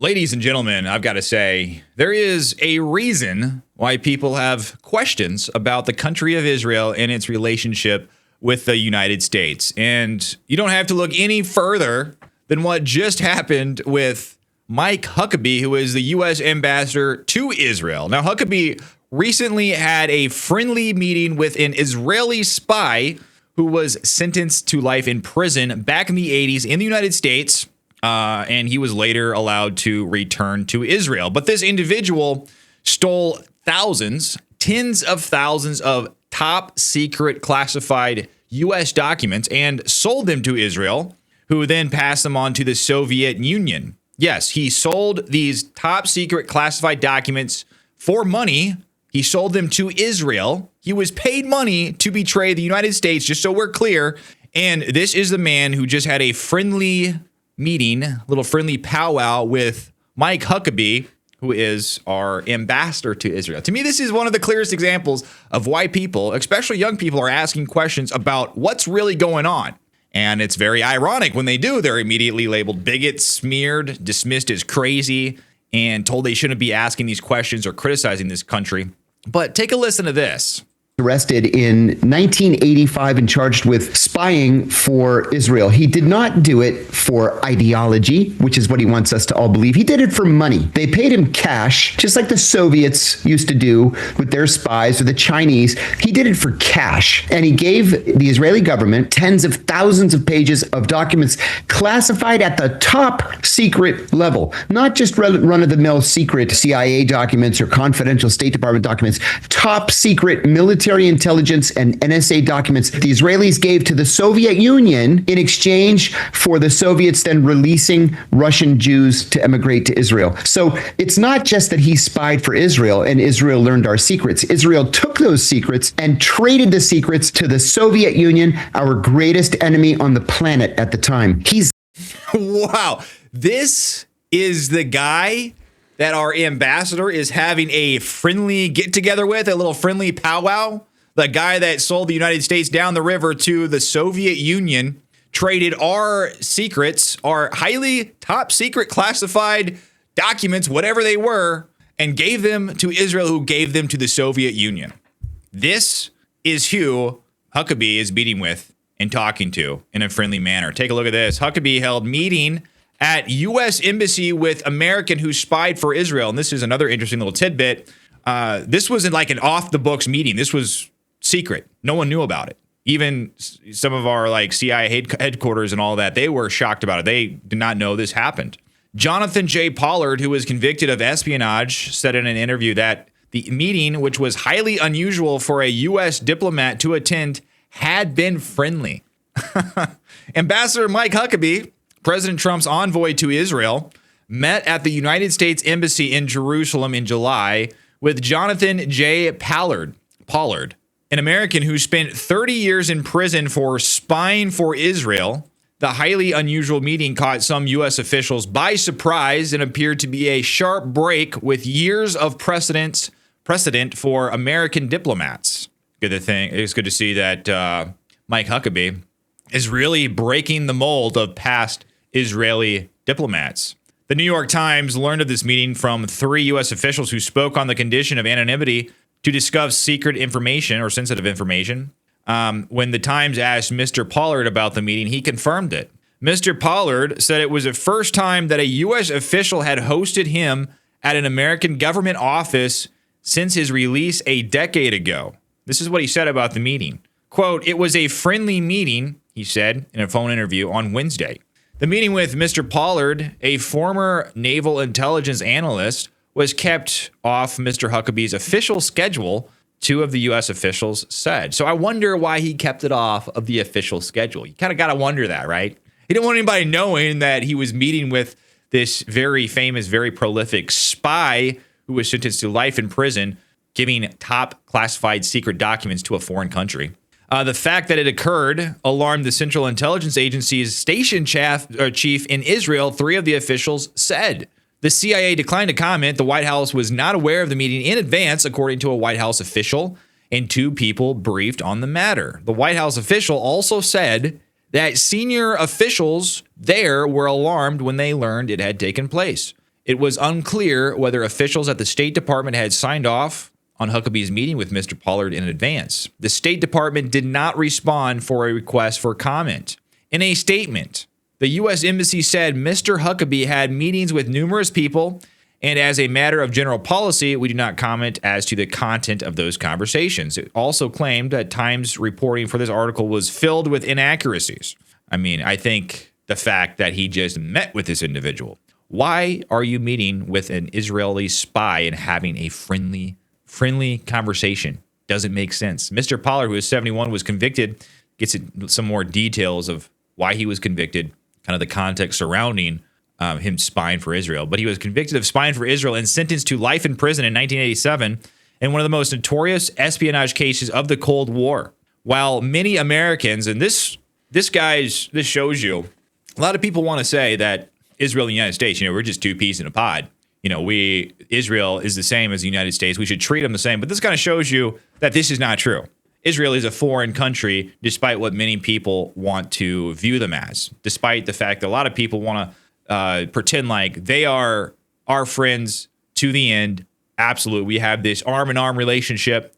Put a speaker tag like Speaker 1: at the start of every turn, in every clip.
Speaker 1: Ladies and gentlemen, I've got to say, there is a reason why people have questions about the country of Israel and its relationship with the United States. And you don't have to look any further than what just happened with Mike Huckabee, who is the U.S. ambassador to Israel. Now, Huckabee recently had a friendly meeting with an Israeli spy who was sentenced to life in prison back in the 80s in the United States. And he was later allowed to return to Israel. But this individual stole thousands, tens of thousands of top secret classified U.S. documents and sold them to Israel, who then passed them on to the Soviet Union. Yes, he sold these top secret classified documents for money. He sold them to Israel. He was paid money to betray the United States, just so we're clear. And this is the man who just had a friendly meeting, a little friendly powwow with Mike Huckabee, who is our ambassador to Israel. To me, this is one of the clearest examples of why people, especially young people, are asking questions about what's really going on. And it's very ironic when they do. They're immediately labeled bigots, smeared, dismissed as crazy, and told they shouldn't be asking these questions or criticizing this country. But take a listen to this.
Speaker 2: Arrested in 1985 and charged with spying for Israel. He did not do it for ideology, which is what he wants us to all believe. He did it for money. They paid him cash, just like the Soviets used to do with their spies, or the Chinese. He did it for cash. And he gave the Israeli government tens of thousands of pages of documents classified at the top secret level, not just run-of-the-mill secret CIA documents or confidential State Department documents, top secret military intelligence and NSA documents the Israelis gave to the Soviet Union in exchange for the Soviets then releasing Russian Jews to emigrate to Israel. So it's not just that he spied for Israel and Israel learned our secrets. Israel took those secrets and traded the secrets to the Soviet Union, our greatest enemy on the planet at the time.
Speaker 1: Wow. This is the guy that our ambassador is having a friendly get-together with, a little friendly powwow. The guy that sold the United States down the river to the Soviet Union, traded our secrets, our highly top secret classified documents, whatever they were, and gave them to Israel, who gave them to the Soviet Union. This is who Huckabee is meeting with and talking to in a friendly manner. Take a look at this. Huckabee held meeting at U.S. Embassy with American who spied for Israel. And this is another interesting little tidbit. This wasn't like an off-the-books meeting. This was secret. No one knew about it. Even some of our CIA headquarters and all that, they were shocked about it. They did not know this happened. Jonathan Pollard, who was convicted of espionage, said in an interview that the meeting, which was highly unusual for a U.S. diplomat to attend, had been friendly. Ambassador Mike Huckabee, President Trump's envoy to Israel, met at the United States Embassy in Jerusalem in July with Jonathan Pollard, an American who spent 30 years in prison for spying for Israel. The highly unusual meeting caught some U.S. officials by surprise and appeared to be a sharp break with years of precedent for American diplomats. It's good to see that Mike Huckabee is really breaking the mold of past Israeli diplomats. The New York Times learned of this meeting from 3 U.S. officials who spoke on the condition of anonymity to discuss secret information or sensitive information. When the Times asked Mr. Pollard about the meeting, he confirmed it. Mr. Pollard said it was the first time that a U.S. official had hosted him at an American government office since his release a decade ago. This is what he said about the meeting. Quote, "It was a friendly meeting," he said in a phone interview on Wednesday. The meeting with Mr. Pollard, a former naval intelligence analyst, was kept off Mr. Huckabee's official schedule, 2 of the U.S. officials said. So I wonder why he kept it off of the official schedule. You kind of got to wonder that, right? He didn't want anybody knowing that he was meeting with this very famous, very prolific spy who was sentenced to life in prison, giving top classified secret documents to a foreign country. The fact that it occurred alarmed the Central Intelligence Agency's station chief in Israel, 3 of the officials said. The CIA declined to comment. The White House was not aware of the meeting in advance, according to a White House official, and 2 people briefed on the matter. The White House official also said that senior officials there were alarmed when they learned it had taken place. It was unclear whether officials at the State Department had signed off on Huckabee's meeting with Mr. Pollard in advance. The State Department did not respond for a request for comment. In a statement, the U.S. Embassy said Mr. Huckabee had meetings with numerous people, and as a matter of general policy, we do not comment as to the content of those conversations. It also claimed that Times reporting for this article was filled with inaccuracies. I mean, I think the fact that he just met with this individual. Why are you meeting with an Israeli spy and having a friendly conversation? Doesn't make sense. Mr. Pollard, who is 71, was convicted. Gets some more details of why he was convicted, kind of the context surrounding him spying for Israel. But he was convicted of spying for Israel and sentenced to life in prison in 1987 in one of the most notorious espionage cases of the Cold War. While many Americans, and this shows you, a lot of people want to say that Israel and the United States, we're just two peas in a pod. Israel is the same as the United States. We should treat them the same. But this kind of shows you that this is not true. Israel is a foreign country, despite what many people want to view them as, despite the fact that a lot of people want to pretend like they are our friends to the end. Absolutely. We have this arm-in-arm relationship.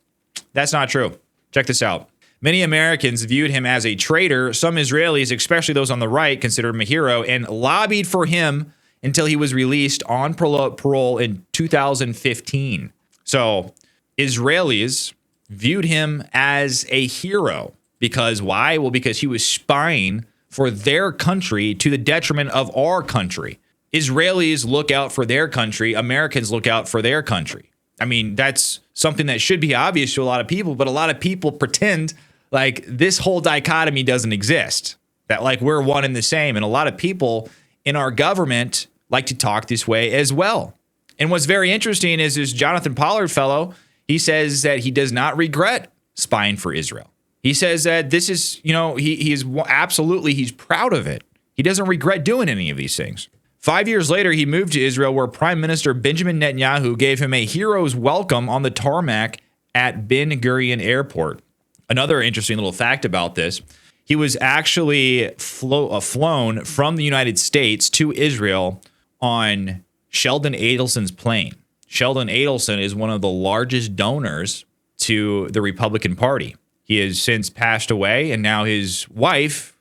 Speaker 1: That's not true. Check this out. Many Americans viewed him as a traitor. Some Israelis, especially those on the right, considered him a hero and lobbied for him until he was released on parole in 2015. So Israelis viewed him as a hero because why? Well, because he was spying for their country to the detriment of our country. Israelis look out for their country. Americans look out for their country. I mean, that's something that should be obvious to a lot of people, but a lot of people pretend like this whole dichotomy doesn't exist, that like we're one and the same. And a lot of people in our government like to talk this way as well. And what's very interesting is this Jonathan Pollard fellow, he says that he does not regret spying for Israel. He says that this is, he's proud of it. He doesn't regret doing any of these things. 5 years later, he moved to Israel, where Prime Minister Benjamin Netanyahu gave him a hero's welcome on the tarmac at Ben Gurion Airport. Another interesting little fact about this, he was actually flown from the United States to Israel on Sheldon Adelson's plane. Sheldon Adelson is one of the largest donors to the Republican Party. He has since passed away, and now his wife,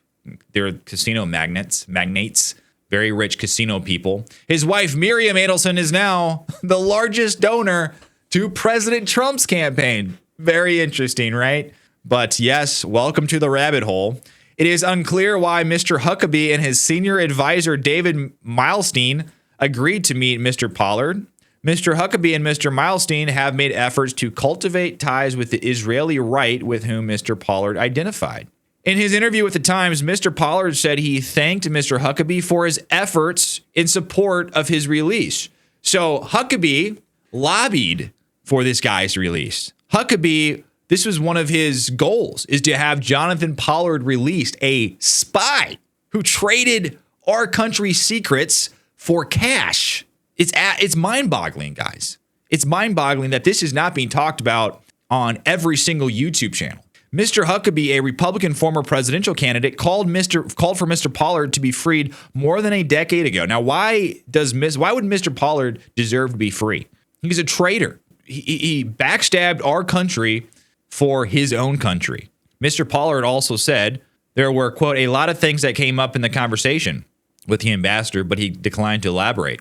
Speaker 1: they're casino magnates, very rich casino people. His wife, Miriam Adelson, is now the largest donor to President Trump's campaign. Very interesting, right? But yes, welcome to the rabbit hole. It is unclear why Mr. Huckabee and his senior advisor, David Milstein, agreed to meet Mr. Pollard. Mr. Huckabee and Mr. Milstein have made efforts to cultivate ties with the Israeli right with whom Mr. Pollard identified. In his interview with the Times, Mr. Pollard said he thanked Mr. Huckabee for his efforts in support of his release. So Huckabee lobbied for this guy's release. Huckabee, this was one of his goals, is to have Jonathan Pollard released, a spy who traded our country's secrets for cash. It's mind-boggling, guys. It's mind-boggling that this is not being talked about on every single YouTube channel. Mr. Huckabee, a Republican former presidential candidate, called for Mr. Pollard to be freed more than a decade ago. Now, why would Mr. Pollard deserve to be free? He's a traitor. He backstabbed our country for his own country. Mr. Pollard also said there were, quote, a lot of things that came up in the conversation with the ambassador, but he declined to elaborate.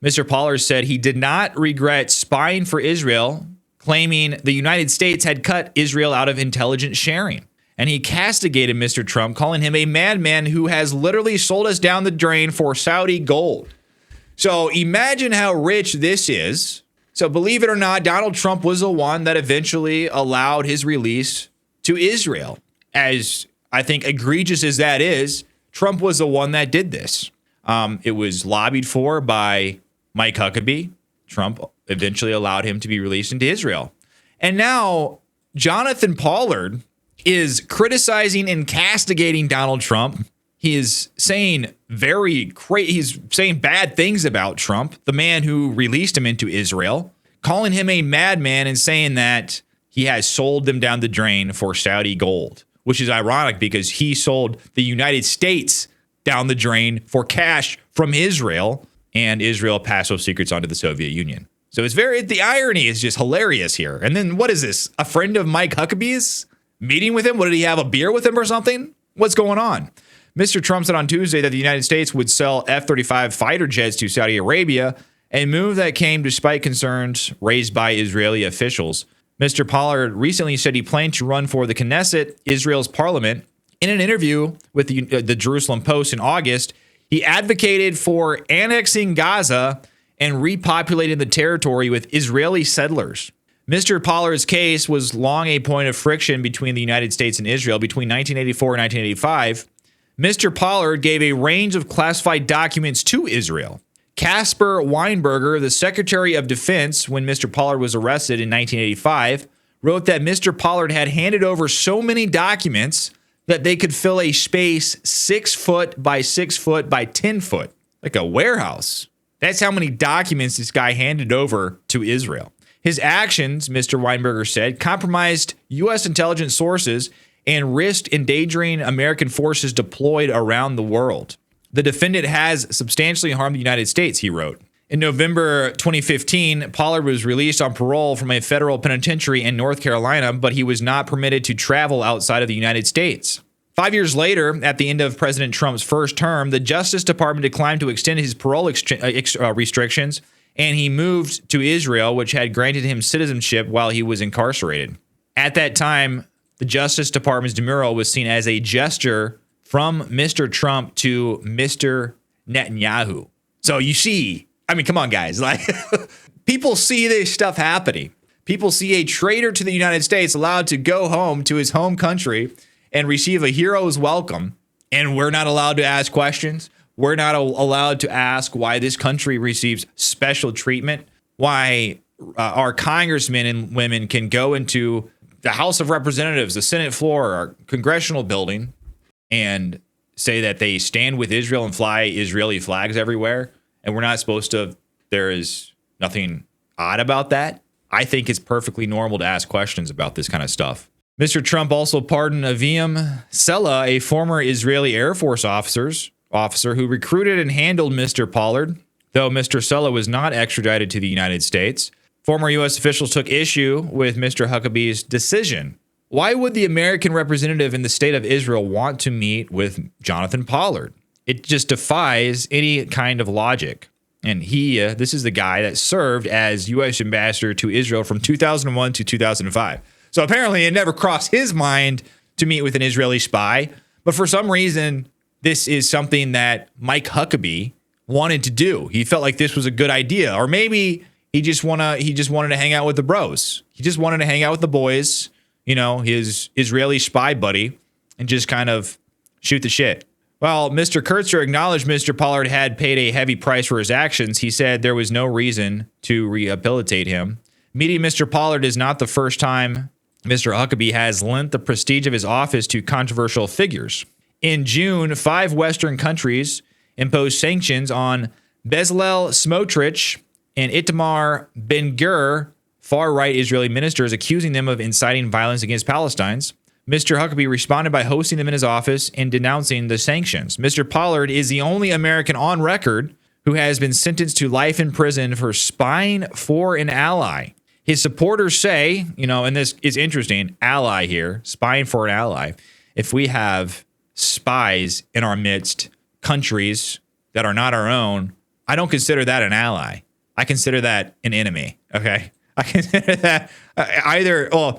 Speaker 1: Mr. Pollard said he did not regret spying for Israel, claiming the United States had cut Israel out of intelligence sharing. And he castigated Mr. Trump, calling him a madman who has literally sold us down the drain for Saudi gold. So imagine how rich this is. So believe it or not, Donald Trump was the one that eventually allowed his release to Israel. As I think egregious as that is, Trump was the one that did this. It was lobbied for by Mike Huckabee. Trump eventually allowed him to be released into Israel. And now Jonathan Pollard is criticizing and castigating Donald Trump. He is saying he's saying bad things about Trump, the man who released him into Israel, calling him a madman and saying that he has sold them down the drain for Saudi gold, which is ironic because he sold the United States down the drain for cash from Israel. and Israel passed those secrets onto the Soviet Union. So the irony is just hilarious here. And then what is this? A friend of Mike Huckabee's meeting with him? What, did he have a beer with him or something? What's going on? Mr. Trump said on Tuesday that the United States would sell F-35 fighter jets to Saudi Arabia, a move that came despite concerns raised by Israeli officials. Mr. Pollard recently said he planned to run for the Knesset, Israel's parliament. In an interview with the Jerusalem Post in August, he advocated for annexing Gaza and repopulating the territory with Israeli settlers. Mr. Pollard's case was long a point of friction between the United States and Israel between 1984 and 1985. Mr. Pollard gave a range of classified documents to Israel. Caspar Weinberger, the Secretary of Defense when Mr. Pollard was arrested in 1985, wrote that Mr. Pollard had handed over so many documents that they could fill a space 6 foot by 6 foot by 10 foot, like a warehouse. That's how many documents this guy handed over to Israel. His actions, Mr. Weinberger said, compromised U.S. intelligence sources and risked endangering American forces deployed around the world. The defendant has substantially harmed the United States, he wrote. In November 2015, Pollard was released on parole from a federal penitentiary in North Carolina, but he was not permitted to travel outside of the United States. 5 years later, at the end of President Trump's first term, the Justice Department declined to extend his parole restrictions, and he moved to Israel, which had granted him citizenship while he was incarcerated. At that time, the Justice Department's demurral was seen as a gesture from Mr. Trump to Mr. Netanyahu. So you see, I mean, come on, guys. Like, people see this stuff happening. People see a traitor to the United States allowed to go home to his home country and receive a hero's welcome, and we're not allowed to ask questions. We're not allowed to ask why this country receives special treatment, why our congressmen and women can go into the House of Representatives, the Senate floor, our congressional building, and say that they stand with Israel and fly Israeli flags everywhere, and we're not supposed to. There is nothing odd about that. I think it's perfectly normal to ask questions about this kind of stuff. Mr. Trump also pardoned Aviam Sella, a former Israeli Air Force officer who recruited and handled Mr. Pollard, though Mr. Sella was not extradited to the United States. Former U.S. officials took issue with Mr. Huckabee's decision. Why would the American representative in the state of Israel want to meet with Jonathan Pollard? It just defies any kind of logic. And this is the guy that served as U.S. ambassador to Israel from 2001 to 2005. So apparently it never crossed his mind to meet with an Israeli spy. But for some reason, this is something that Mike Huckabee wanted to do. He felt like this was a good idea. Or maybe he just wanted to hang out with the bros. He just wanted to hang out with the boys, his Israeli spy buddy, and just kind of shoot the shit. Well, Mr. Kurtzer acknowledged Mr. Pollard had paid a heavy price for his actions. He said there was no reason to rehabilitate him. Meeting Mr. Pollard is not the first time Mr. Huckabee has lent the prestige of his office to controversial figures. In June, 5 Western countries imposed sanctions on Bezalel Smotrich and Itamar Ben-Gvir, far-right Israeli ministers, accusing them of inciting violence against Palestinians. Mr. Huckabee responded by hosting them in his office and denouncing the sanctions. Mr. Pollard is the only American on record who has been sentenced to life in prison for spying for an ally. His supporters say, and this is interesting, ally here, spying for an ally. If we have spies in our midst, countries that are not our own, I don't consider that an ally. I consider that an enemy, okay? I consider that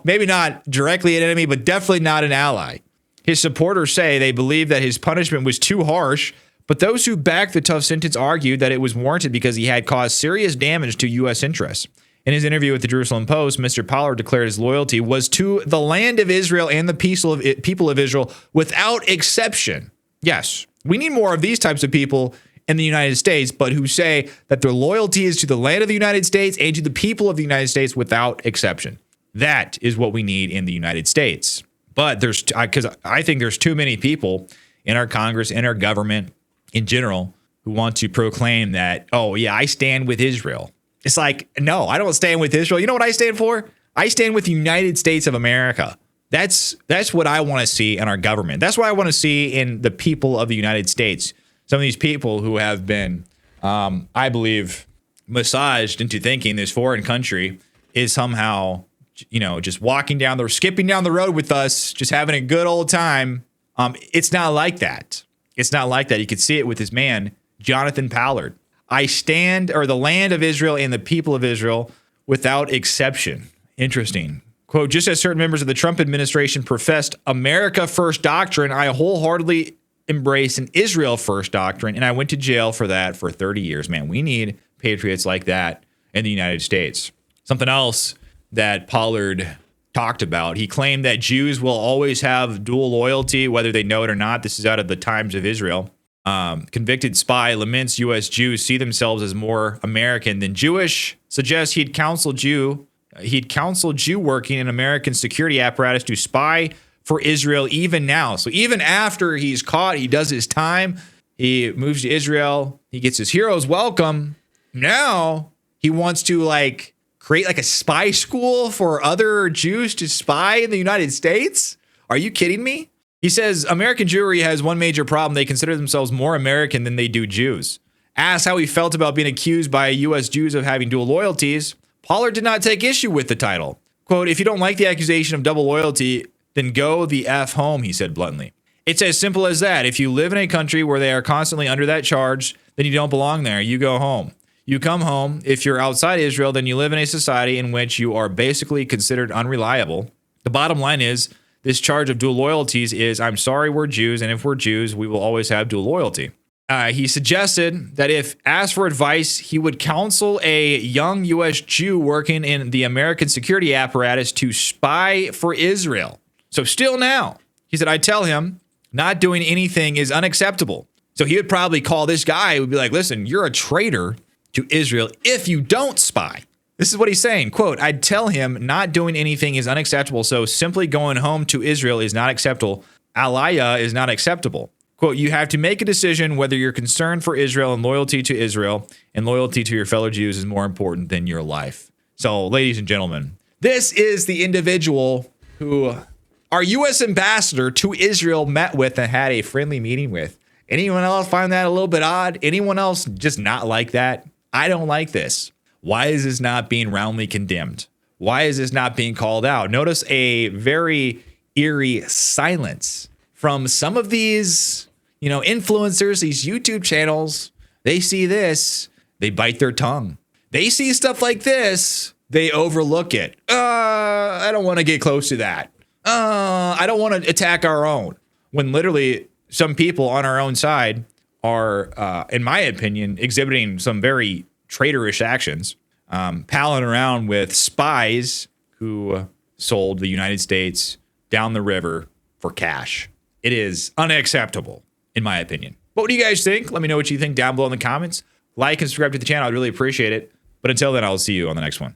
Speaker 1: maybe not directly an enemy, but definitely not an ally. His supporters say they believe that his punishment was too harsh, but those who backed the tough sentence argued that it was warranted because he had caused serious damage to U.S. interests. In his interview with the Jerusalem Post, Mr. Pollard declared his loyalty was to the land of Israel and the people of Israel without exception. Yes, we need more of these types of people in the United States, but who say that their loyalty is to the land of the United States and to the people of the United States without exception. That is what we need in the United States. But because I think there's too many people in our Congress, in our government in general, who want to proclaim that, I stand with Israel. It's like, no, I don't stand with Israel. You know what I stand for? I stand with the United States of America. That's what I want to see in our government. That's what I want to see in the people of the United States. Some of these people who have been I believe, massaged into thinking this foreign country is somehow, just skipping down the road with us, just having a good old time. It's not like that. It's not like that. You could see it with this man, Jonathan Pollard. I stand, or the land of Israel and the people of Israel without exception. Interesting. Quote, just as certain members of the Trump administration professed America First doctrine, I wholeheartedly embrace an Israel First doctrine, and I went to jail for that for 30 years. Man, we need patriots like that in the United States. Something else that Pollard talked about, he claimed that Jews will always have dual loyalty, whether they know it or not. This is out of the Times of Israel. Convicted spy laments U.S. Jews see themselves as more American than Jewish, suggests he'd counsel Jew working in American security apparatus to spy for Israel even now. So even after he's caught, he does his time, he moves to Israel, he gets his hero's welcome. Now he wants to create a spy school for other Jews to spy in the United States. Are you kidding me? He says American Jewry has one major problem. They consider themselves more American than they do Jews. Asked how he felt about being accused by U.S. Jews of having dual loyalties, Pollard did not take issue with the title. Quote, if you don't like the accusation of double loyalty, then go the F home, he said bluntly. It's as simple as that. If you live in a country where they are constantly under that charge, then you don't belong there. You go home. You come home. If you're outside Israel, then you live in a society in which you are basically considered unreliable. The bottom line is, this charge of dual loyalties is, I'm sorry, we're Jews, and if we're Jews, we will always have dual loyalty. He suggested that if asked for advice, he would counsel a young U.S. Jew working in the American security apparatus to spy for Israel. So still now, he said, I tell him not doing anything is unacceptable. So he would probably call this guy, who would be like, listen, you're a traitor to Israel if you don't spy. This is what he's saying. Quote, I'd tell him not doing anything is unacceptable, so simply going home to Israel is not acceptable. Aliyah is not acceptable. Quote, you have to make a decision whether you're concerned for Israel and loyalty to Israel, and loyalty to your fellow Jews is more important than your life. So, ladies and gentlemen, this is the individual who our U.S. ambassador to Israel met with and had a friendly meeting with. Anyone else find that a little bit odd? Anyone else just not like that? I don't like this. Why is this not being roundly condemned? Why is this not being called out? Notice a very eerie silence from some of these, influencers, these YouTube channels. They see this, they bite their tongue. They see stuff like this, they overlook it. I don't want to get close to that. I don't want to attack our own. When literally some people on our own side are, in my opinion, exhibiting some very traitorous actions, palling around with spies who sold the United States down the river for cash. It is unacceptable, in my opinion. What do you guys think? Let me know what you think down below in the comments. Like and subscribe to the channel. I'd really appreciate it. But until then, I'll see you on the next one.